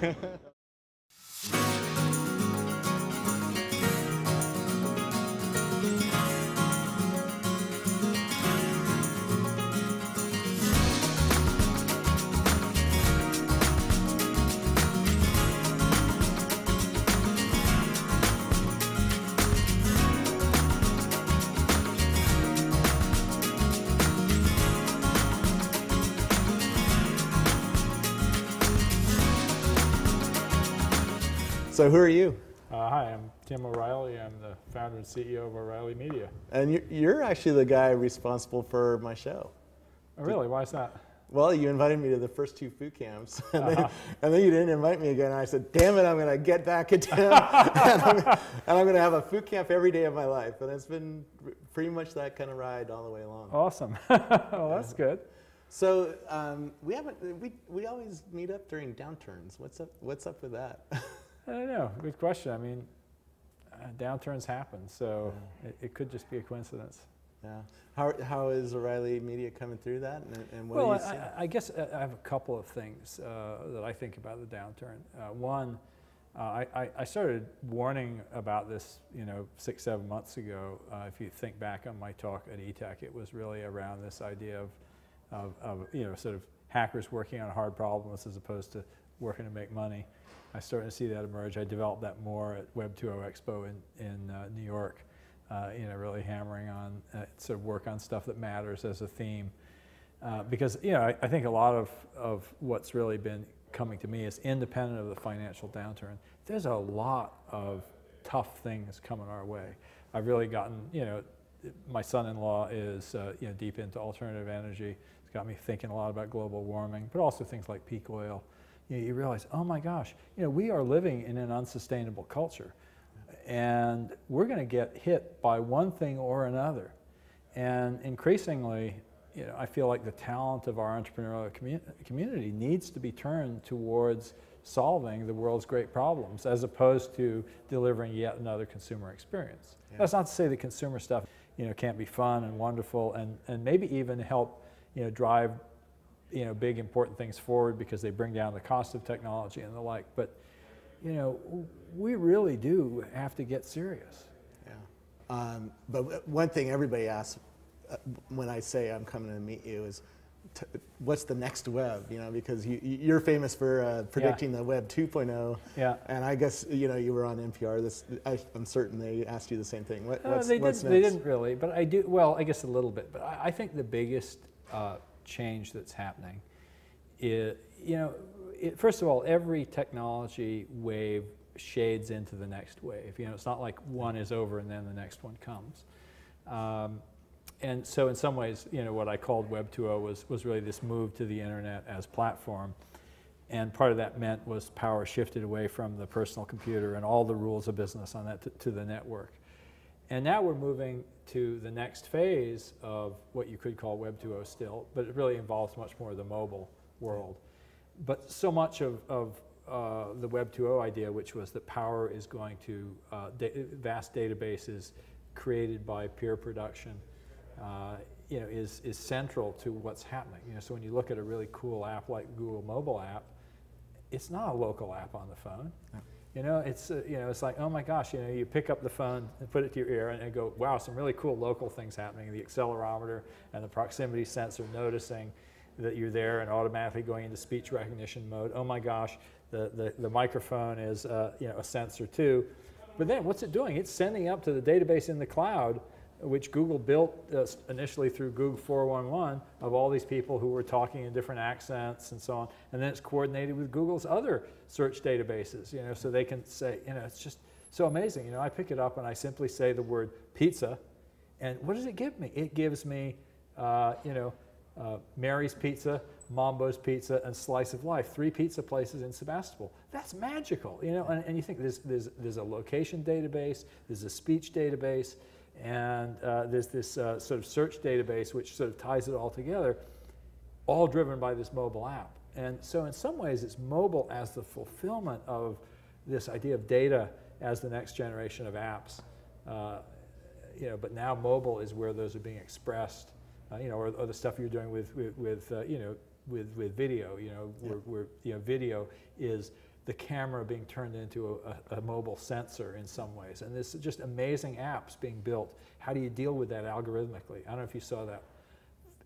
So who are you? Hi, I'm Tim O'Reilly. I'm the founder and CEO of O'Reilly Media. And you're actually the guy responsible for my show. Oh, really? Why is that? Well, you invited me to the first 2 food camps, and then you didn't invite me again. And I said, damn it, I'm going to get back at Tim, and I'm going to have a food camp every day of my life. And it's been pretty much that kind of ride all the way along. Awesome. Well, that's good. So we always meet up during downturns. What's up with that? I don't know. Good question. I mean, downturns happen, so it could just be a coincidence. Yeah. How is O'Reilly Media coming through that? And what do you see? I guess I have a couple of things that I think about the downturn. One, I started warning about this, 6-7 months ago. If you think back on my talk at eTech, it was really around this idea of sort of hackers working on hard problems as opposed to working to make money. I started to see that emerge. I developed that more at Web 2.0 Expo in New York, really hammering on sort of work on stuff that matters as a theme. Because I think a lot of what's really been coming to me is independent of the financial downturn. There's a lot of tough things coming our way. I've really gotten, my son-in-law is deep into alternative energy. It's got me thinking a lot about global warming, but also things like peak oil. You realize, oh my gosh, we are living in an unsustainable culture, and we're going to get hit by one thing or another. And increasingly, I feel like the talent of our entrepreneurial community needs to be turned towards solving the world's great problems as opposed to delivering yet another consumer experience. Yeah. That's not to say that consumer stuff, can't be fun and wonderful and maybe even help, drive big important things forward because they bring down the cost of technology and the like. But, we really do have to get serious. Yeah. But one thing everybody asks when I say I'm coming to meet you is, what's the next web? Because you're famous for predicting the Web 2.0. Yeah. And I guess you were on NPR. I'm certain they asked you the same thing. What's next? They didn't really, but I do. Well, I guess a little bit. But I think the biggest change that's happening is, first of all, every technology wave shades into the next wave. It's not like one is over and then the next one comes. And so in some ways, what I called Web 2.0 was really this move to the internet as platform. And part of that meant was power shifted away from the personal computer and all the rules of business on that to the network. And now we're moving to the next phase of what you could call Web 2.0 still, but it really involves much more of the mobile world. But so much of the Web 2.0 idea, which was that power is going to vast databases created by peer production, is central to what's happening. So when you look at a really cool app like Google mobile app, it's not a local app on the phone. No. It's like, oh my gosh, you pick up the phone and put it to your ear and go, wow, some really cool local things happening. The accelerometer and the proximity sensor noticing that you're there and automatically going into speech recognition mode. Oh my gosh, the microphone is a sensor too. But then what's it doing? It's sending up to the database in the cloud, which Google built initially through Google 411 of all these people who were talking in different accents and so on. And then it's coordinated with Google's other search databases, so they can say, it's just so amazing. I pick it up and I simply say the word pizza, and what does it give me? It gives me, Mary's Pizza, Mambo's Pizza, and Slice of Life, 3 pizza places in Sebastopol. That's magical, and you think there's a location database, there's a speech database, and there's this sort of search database which sort of ties it all together, all driven by this mobile app. And so in some ways it's mobile as the fulfillment of this idea of data as the next generation of apps. But now mobile is where those are being expressed, or the stuff you're doing with video, where video is the camera being turned into a mobile sensor in some ways. And there's just amazing apps being built. How do you deal with that algorithmically? I don't know if you saw that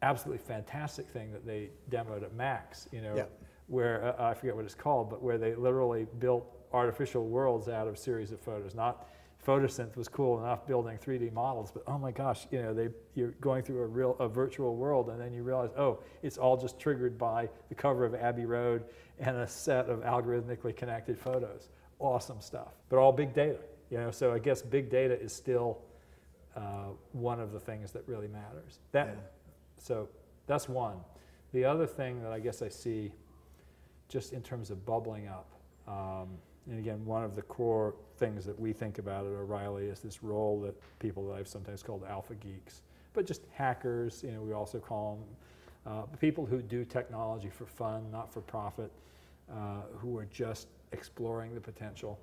absolutely fantastic thing that they demoed at Max, you know, yeah. where, I forget what it's called, but where they literally built artificial worlds out of a series of photos. Not photosynth was cool enough building 3D models, but oh my gosh, you know, you're going through a virtual world, and then you realize, oh, it's all just triggered by the cover of Abbey Road and a set of algorithmically connected photos. Awesome stuff, but all big data, you know. So I guess big data is still one of the things that really matters. So that's one. The other thing that I guess I see, just in terms of bubbling up, and again, one of the core things that we think about at O'Reilly is this role that people that I've sometimes called alpha geeks, but just hackers, you know, we also call them, people who do technology for fun, not for profit, who are just exploring the potential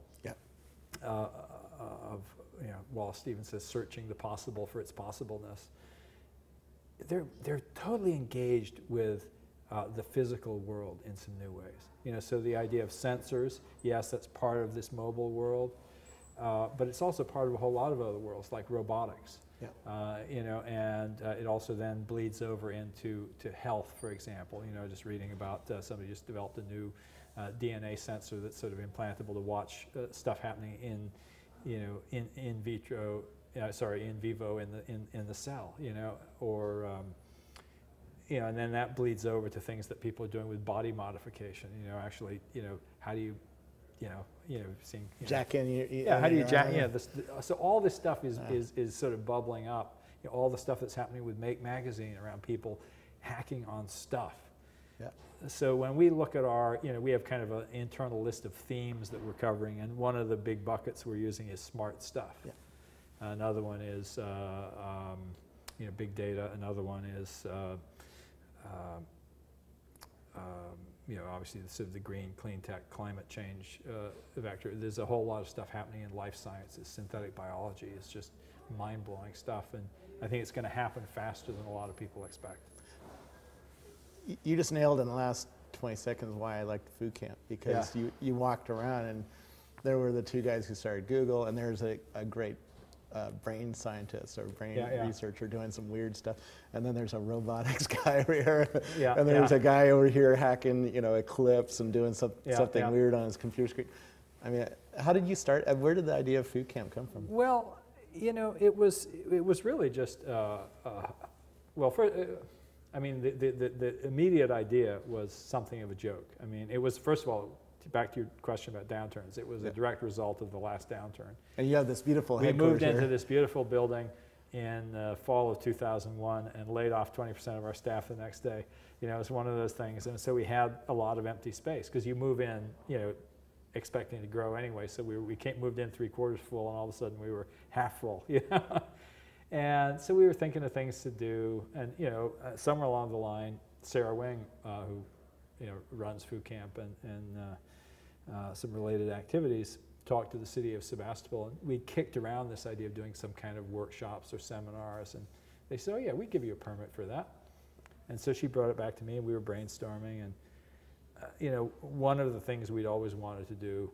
of, you know, Wallace Stevens says, searching the possible for its possibleness. They're totally engaged with the physical world in some new ways. You know, so the idea of sensors, yes, that's part of this mobile world, but it's also part of a whole lot of other worlds, like robotics. Yeah. You know, and it also then bleeds over into health, for example. You know, just reading about somebody just developed a new DNA sensor that's sort of implantable to watch stuff happening in, you know, in vitro. In vivo in the cell, you know, or you know, and then that bleeds over to things that people are doing with body modification. You know, actually, you know, how do you, seeing jack in. How do you jack? Yeah, so all this stuff is sort of bubbling up. You know, all the stuff that's happening with Make Magazine around people hacking on stuff. Yeah. So when we look at our, you know, we have kind of an internal list of themes that we're covering, and one of the big buckets we're using is smart stuff. Yeah. Another one is, you know, big data. Another one is, you know, obviously sort of the green, clean tech, climate change vector. There's a whole lot of stuff happening in life sciences. Synthetic biology is just mind-blowing stuff, and I think it's going to happen faster than a lot of people expect. You just nailed in the last 20 seconds why I liked Food Camp, because you walked around and there were the two guys who started Google, and there's a great brain scientist or brain researcher doing some weird stuff, and then there's a robotics guy over here, and there's a guy over here hacking, you know, Eclipse and doing something weird on his computer screen. I mean, how did you start? Where did the idea of Food Camp come from? Well, you know, it was really just I mean, the immediate idea was something of a joke. I mean, it was, first of all, back to your question about downturns, it was a direct result of the last downturn. And you have this beautiful headquarters here. We moved into this beautiful building in fall of 2001 and laid off 20% of our staff the next day. You know, it was one of those things. And so we had a lot of empty space, because you move in, you know, expecting to grow anyway. So we moved in 3/4 full, and all of a sudden we were half full. You know? And so we were thinking of things to do. And, you know, somewhere along the line, Sarah Wing, who, you know, runs Food Camp and some related activities, talked to the city of Sebastopol, and we kicked around this idea of doing some kind of workshops or seminars, and they said, oh yeah, we'd give you a permit for that. And so she brought it back to me, and we were brainstorming, and you know, one of the things we'd always wanted to do,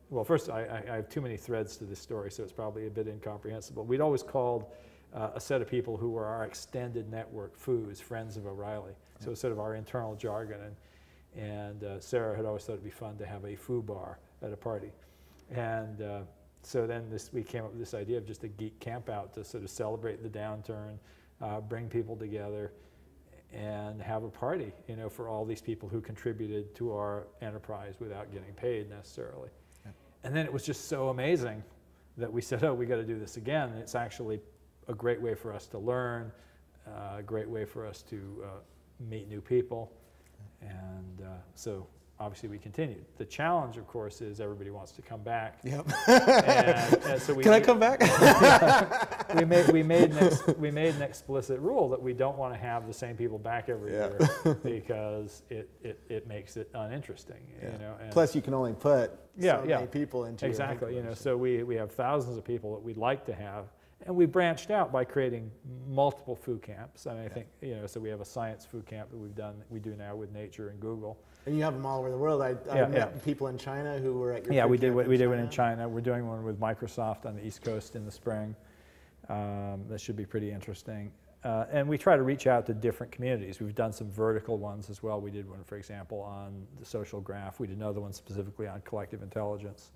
well, first, I have too many threads to this story, so it's probably a bit incomprehensible. We'd always called a set of people who were our extended network FOOs, Friends of O'Reilly. So it's sort of our internal jargon. And Sarah had always thought it'd be fun to have a foo bar at a party. And so then we came up with this idea of just a geek camp out to sort of celebrate the downturn, bring people together, and have a party, you know, for all these people who contributed to our enterprise without getting paid necessarily. Yeah. And then it was just so amazing that we said, oh, we got to do this again. And it's actually a great way for us to learn, a great way for us to meet new people. And so obviously we continued. The challenge, of course, is everybody wants to come back. Yep. And so Can I come back? we made an explicit rule that we don't want to have the same people back every year, because it makes it uninteresting. Yeah. You know? And plus, you can only put so many people into exactly. You know, so we have thousands of people that we'd like to have, And we branched out by creating multiple foo camps. I mean, I think, so we have a science foo camp that we do now with Nature and Google. And you have them all over the world. I met people in China who were at your we did one in China. We're doing one with Microsoft on the East Coast in the spring. That should be pretty interesting. And we try to reach out to different communities. We've done some vertical ones as well. We did one, for example, on the social graph. We did another one specifically on collective intelligence.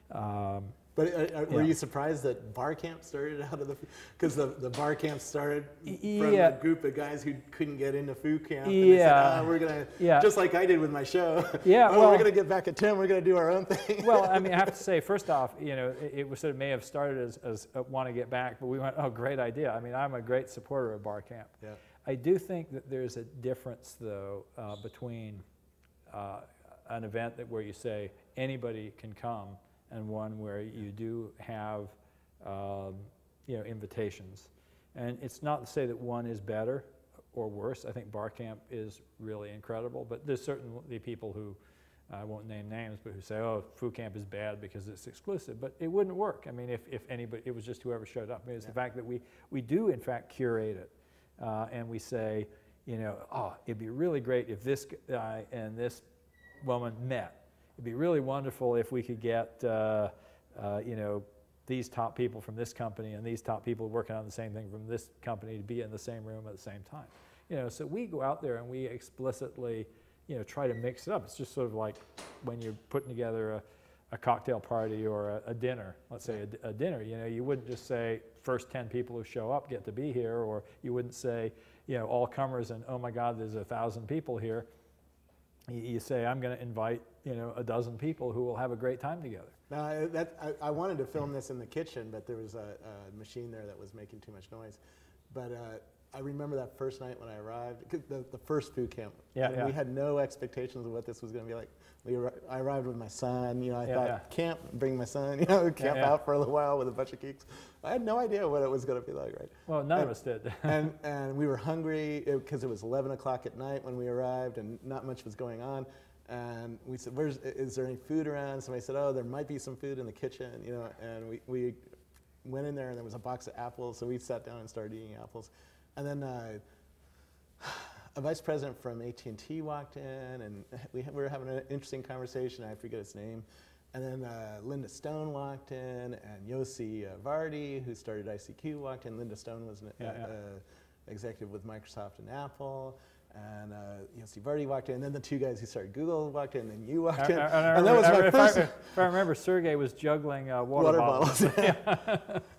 But were you surprised that bar camp started out of because the bar camp started from a group of guys who couldn't get into foo camp? And they said, we're going to, just like I did with my show, we're going to get back at 10, we're going to do our own thing. Well, I mean, I have to say, first off, it was sort of may have started as want to get back, but we went, oh, great idea. I mean, I'm a great supporter of bar camp. Yeah. I do think that there's a difference, though, between an event where you say anybody can come and one where you do have, invitations. And it's not to say that one is better or worse. I think bar camp is really incredible, but there's certainly people who, I won't name names, but who say, oh, foo camp is bad because it's exclusive. But it wouldn't work. I mean, if anybody, it was just whoever showed up. I mean, it's the fact that we do, in fact, curate it. And we say, oh, it'd be really great if this guy and this woman met. It'd be really wonderful if we could get, these top people from this company and these top people working on the same thing from this company to be in the same room at the same time. So we go out there and we explicitly, try to mix it up. It's just sort of like when you're putting together a cocktail party or a dinner, let's say a dinner, you wouldn't just say first 10 people who show up get to be here, or you wouldn't say, all comers and oh my God, there's 1,000 people here. You say, I'm going to invite, a dozen people who will have a great time together. I wanted to film this in the kitchen, but there was a machine there that was making too much noise. But I remember that first night when I arrived, the first foo camp. We had no expectations of what this was going to be like. I arrived with my son. I thought, camp, bring my son, camp out for a little while with a bunch of geeks. I had no idea what it was going to be like, right? Well, none of us did. and we were hungry because it was 11 o'clock at night when we arrived and not much was going on. And we said, is there any food around? Somebody said, oh, there might be some food in the kitchen, and we went in there and there was a box of apples, so we sat down and started eating apples. And then a vice president from AT&T walked in, and we were having an interesting conversation. I forget his name. And then Linda Stone walked in, and Yossi Vardi, who started ICQ, walked in. Linda Stone was an executive with Microsoft and Apple. And Yossi Vardi walked in, and then the two guys who started Google walked in, and you walked in. And that was my first. If I remember, Sergey was juggling water bottles.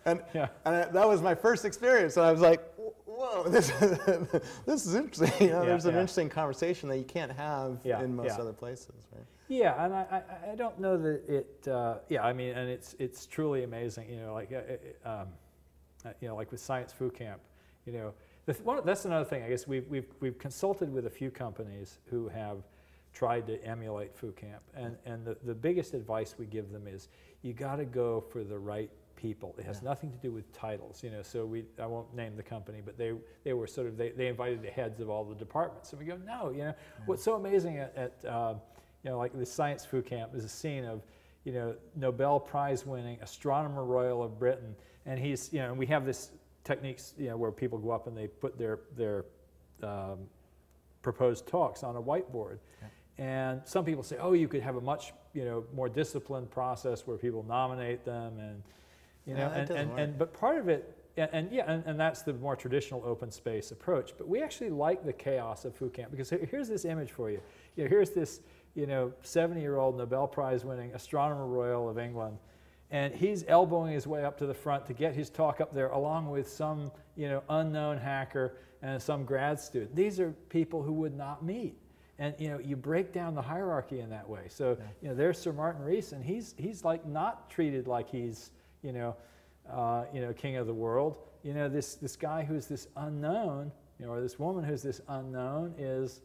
And that was my first experience, and I was like, whoa, this is interesting. There's an interesting conversation that you can't have in most other places, right? Yeah, and I don't know that it. I mean, and it's truly amazing. Like with Science Foo Camp, that's another thing. I guess we've consulted with a few companies who have tried to emulate Foo Camp, and the biggest advice we give them is you got to go for the right people. It has nothing to do with titles, So I won't name the company, but they were sort of they invited the heads of all the departments, and we go, no, what's so amazing at like the Science Foo Camp is a scene of Nobel Prize winning Astronomer Royal of Britain, and he's and we have this techniques where people go up and they put their proposed talks on a whiteboard. And some people say, oh, you could have a much more disciplined process where people nominate them, and but part of it, and that's the more traditional open space approach. But we actually like the chaos of Foo Camp, because here's this image for you. Here's this 70-year-old Nobel Prize winning Astronomer Royal of England, and he's elbowing his way up to the front to get his talk up there, along with some unknown hacker and some grad student. These are people who would not meet. And you break down the hierarchy in that way. So there's Sir Martin Rees, and he's like not treated like he's king of the world. This guy who's this unknown, or this woman who's this unknown is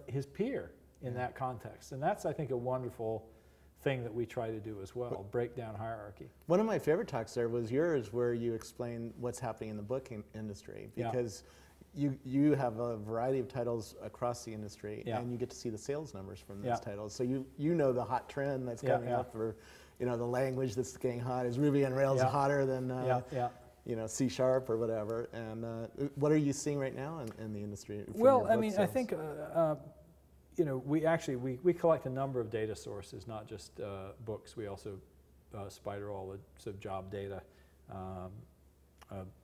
his peer in that context. And that's, I think, a wonderful thing that we try to do as well, break down hierarchy. One of my favorite talks there was yours, where you explain what's happening in the book industry, because you have a variety of titles across the industry, and you get to see the sales numbers from those titles. So you know the hot trend that's coming up for you know, the language that's getting hot. Is Ruby on Rails hotter than you know, C# or whatever? And what are you seeing right now in the industry? Well, I mean, I think you know, we collect a number of data sources, not just books. We also spider all the sort of job data.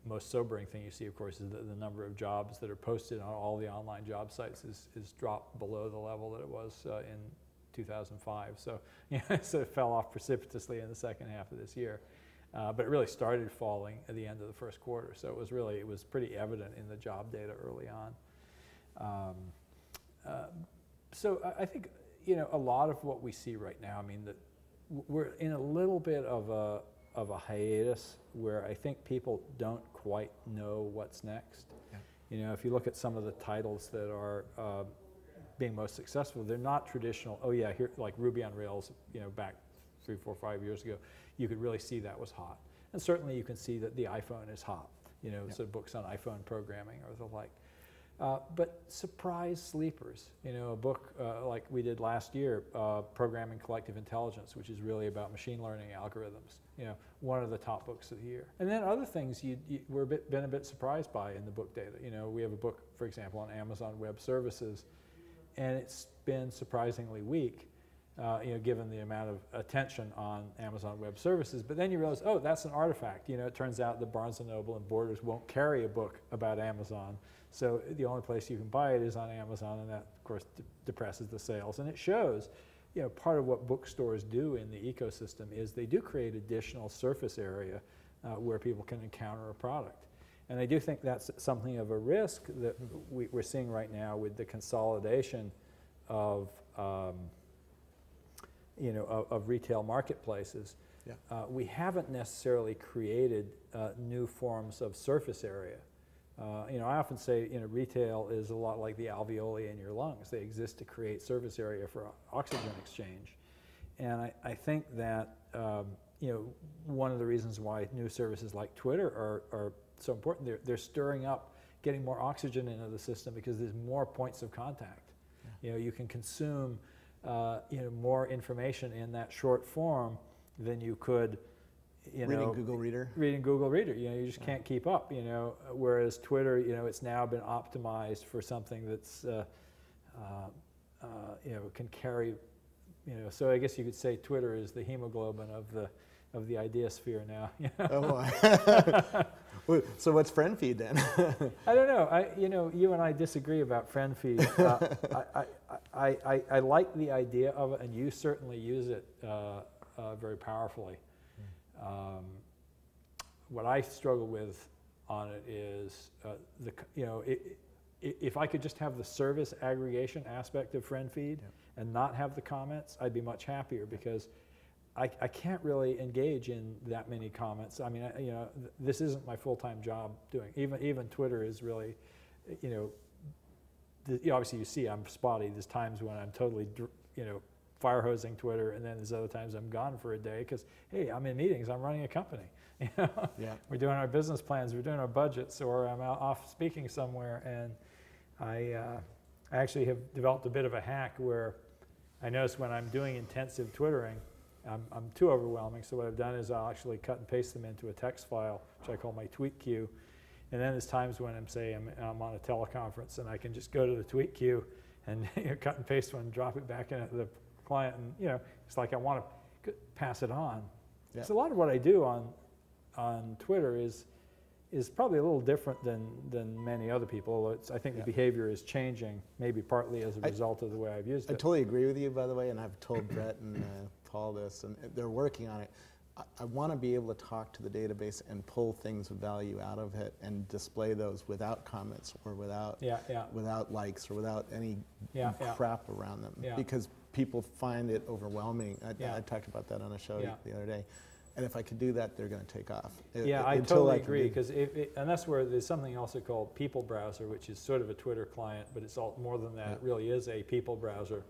Most sobering thing you see, of course, is the number of jobs that are posted on all the online job sites is dropped below the level that it was in 2005. So, you know, so it fell off precipitously in the second half of this year. But it really started falling at the end of the first quarter. So it was pretty evident in the job data early on. So I think, you know, a lot of what we see right now, I mean, that we're in a little bit of a hiatus where I think people don't quite know what's next. Yeah. You know, if you look at some of the titles that are being most successful, they're not traditional, oh yeah, here, like Ruby on Rails, you know, back 3, 4, 5 years ago, you could really see that was hot. And certainly you can see that the iPhone is hot, you know, so books on iPhone programming or the like. But surprise sleepers, you know, a book like we did last year, Programming Collective Intelligence, which is really about machine learning algorithms, you know, one of the top books of the year. And then other things we're been a bit surprised by in the book data. You know, we have a book, for example, on Amazon Web Services, and it's been surprisingly weak, you know, given the amount of attention on Amazon Web Services. But then you realize, oh, that's an artifact. You know, it turns out that Barnes & Noble and Borders won't carry a book about Amazon. So the only place you can buy it is on Amazon, and that, of course, depresses the sales. And it shows, you know, part of what bookstores do in the ecosystem is they do create additional surface area where people can encounter a product. And I do think that's something of a risk that we're seeing right now with the consolidation of, you know, of retail marketplaces. Yeah. We haven't necessarily created new forms of surface area. You know, I often say, you know, retail is a lot like the alveoli in your lungs. They exist to create surface area for oxygen exchange. And I think that, you know, one of the reasons why new services like Twitter are so important, they're stirring up, getting more oxygen into the system because there's more points of contact. Yeah. You know, you can consume, you know, more information in that short form than you could, you know, reading Google Reader. Reading Google Reader, you know, you just can't keep up, you know, whereas Twitter, you know, it's now been optimized for something that's, you know, can carry, you know, so I guess you could say Twitter is the hemoglobin of the idea sphere now. You know? Oh, so what's friend feed then? I don't know. You know, you and I disagree about friend feed. I like the idea of it, and you certainly use it very powerfully. What I struggle with on it is you know, if I could just have the service aggregation aspect of friend feed and not have the comments, I'd be much happier because I can't really engage in that many comments. I mean, you know, this isn't my full-time job doing. Even Twitter is really, you know, obviously you see I'm spotty. There's times when I'm totally, you know, fire hosing Twitter, and then there's other times I'm gone for a day because, hey, I'm in meetings, I'm running a company. You know? Yeah. We're doing our business plans, we're doing our budgets, or I'm off speaking somewhere, and I actually have developed a bit of a hack where I notice when I'm doing intensive Twittering, I'm too overwhelming, so what I've done is I'll actually cut and paste them into a text file, which I call my tweet queue. And then there's times when I'm on a teleconference and I can just go to the tweet queue and you know, cut and paste one, drop it back into the client, and you know, it's like I want to pass it on. Yeah. So a lot of what I do on Twitter is probably a little different than many other people, although I think the behavior is changing, maybe partly as a result of the way I've used it. I totally agree with you, by the way, and I've told Brett and Paul this, and they're working on it. I want to be able to talk to the database and pull things of value out of it and display those without comments or without likes or without any crap around them, because people find it overwhelming. I talked about that on a show the other day. And if I could do that, they're going to take off. I totally agree, because and that's where there's something also called People Browser, which is sort of a Twitter client, but it's all more than that. It really is a people browser.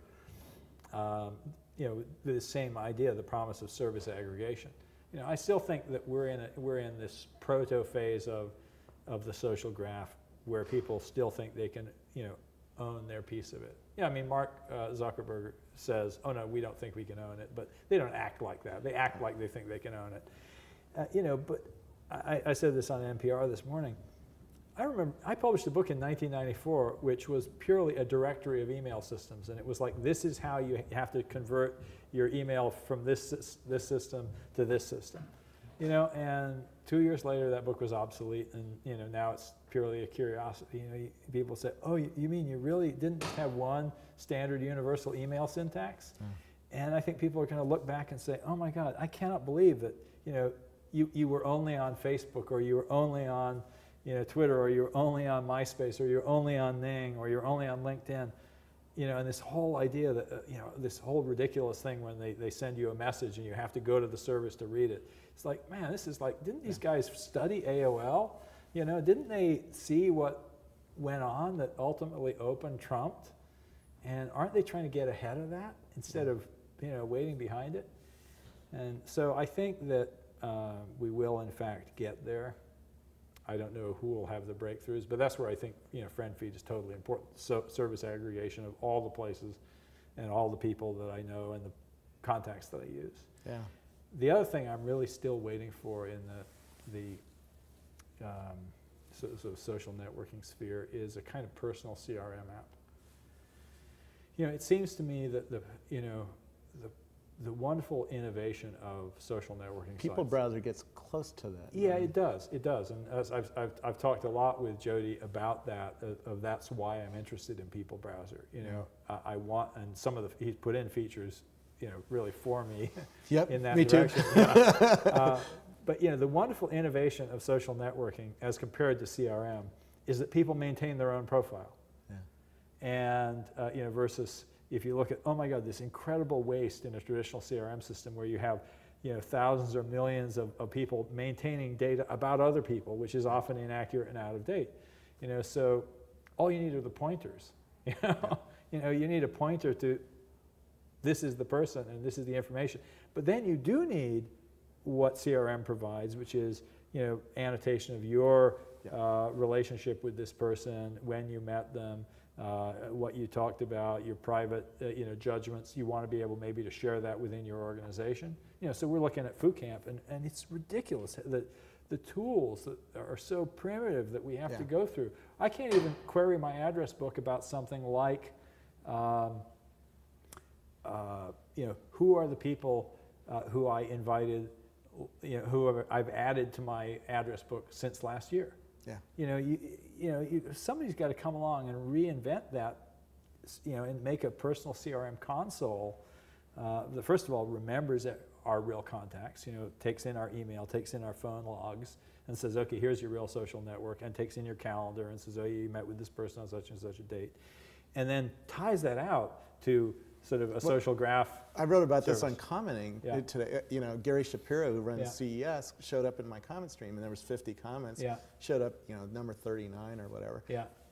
You know, the same idea, the promise of service aggregation. You know, I still think that we're in this proto phase of the social graph where people still think they can, you know, own their piece of it. Yeah, I mean, Mark Zuckerberg says, oh no, we don't think we can own it, but they don't act like that. They act like they think they can own it. You know, but I said this on NPR this morning. I remember I published a book in 1994 which was purely a directory of email systems, and it was like, this is how you have to convert your email from this system to this system. You know, and 2 years later that book was obsolete, and you know, now it's purely a curiosity. You know, people say, oh, you mean you really didn't have one standard universal email syntax? And I think people are going to look back and say, oh my God, I cannot believe that, you know, you were only on Facebook, or you were only on, you know, Twitter, or you're only on MySpace, or you're only on Ning, or you're only on LinkedIn. You know, and this whole idea that, you know, this whole ridiculous thing when they send you a message and you have to go to the service to read it. It's like, man, this is like, didn't these guys study AOL? You know, didn't they see what went on that ultimately open trumped? And aren't they trying to get ahead of that instead of, you know, waiting behind it? And so I think that we will, in fact, get there. I don't know who will have the breakthroughs, but that's where I think, you know, friend feed is totally important. So service aggregation of all the places and all the people that I know and the contacts that I use. Yeah. The other thing I'm really still waiting for in the social networking sphere is a kind of personal CRM app. You know, it seems to me that the wonderful innovation of social networking People sites. Browser gets close to that. Yeah, it does. It does. And as I've talked a lot with Jody about that. That's why I'm interested in People Browser. You know, I want, and some of he's put in features, you know, really for me. Yep, in that direction. Too. Yeah. But you know, the wonderful innovation of social networking as compared to CRM is that people maintain their own profile. Yeah. And you know, versus if you look at, oh my God, this incredible waste in a traditional CRM system where you have, you know, thousands or millions of people maintaining data about other people, which is often inaccurate and out of date. You know, so all you need are the pointers. You know, you need a pointer to this is the person and this is the information. But then you do need what CRM provides, which is, you know, annotation of your relationship with this person, when you met them, what you talked about, your private, you know, judgments. You want to be able maybe to share that within your organization. You know, so we're looking at FoodCamp, and it's ridiculous that the tools that are so primitive that we have to go through. I can't even query my address book about something like, you know, who are the people who I invited, you know, who I've added to my address book since last year. Yeah. You know, somebody's got to come along and reinvent that, you know, and make a personal CRM console that first of all remembers our real contacts, you know, takes in our email, takes in our phone logs, and says, okay, here's your real social network, and takes in your calendar and says, oh, you met with this person on such and such a date, and then ties that out to sort of a social graph. I wrote about this on commenting today. You know, Gary Shapiro, who runs CES, showed up in my comment stream, and there was 50 comments. Showed up, you know, number 39 or whatever.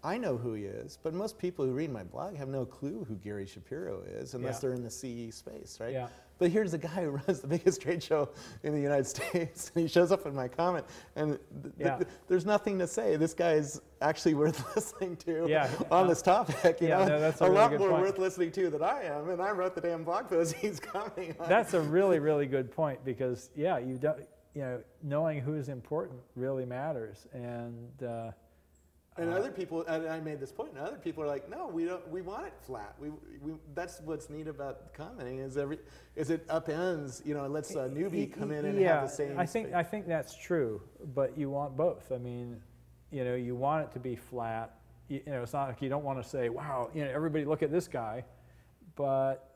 I know who he is, but most people who read my blog have no clue who Gary Shapiro is unless they're in the CE space, right? But here's the guy who runs the biggest trade show in the United States, and he shows up in my comment, and there's nothing to say. This guy is actually worth listening to on this topic. You know? No, that's a really lot more worth listening to than I am, and I wrote the damn blog post he's coming on. That's a really, really good point, because you don't, you know, knowing who's important really matters, and other people, and I made this point, and other people are like, no, we don't. We want it flat. That's what's neat about commenting is it upends. You know, it lets a newbie come in and have the same. I think that's true, but you want both. I mean, you know, you want it to be flat. You know, it's not like you don't want to say, wow, you know, everybody look at this guy, but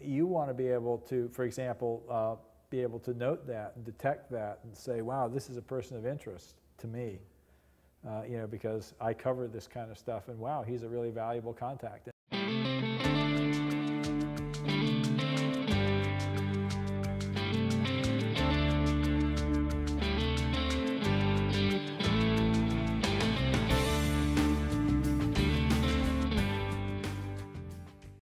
you want to be able to, for example, be able to note that and detect that and say, wow, this is a person of interest to me. You know, because I cover this kind of stuff, and wow, he's a really valuable contact.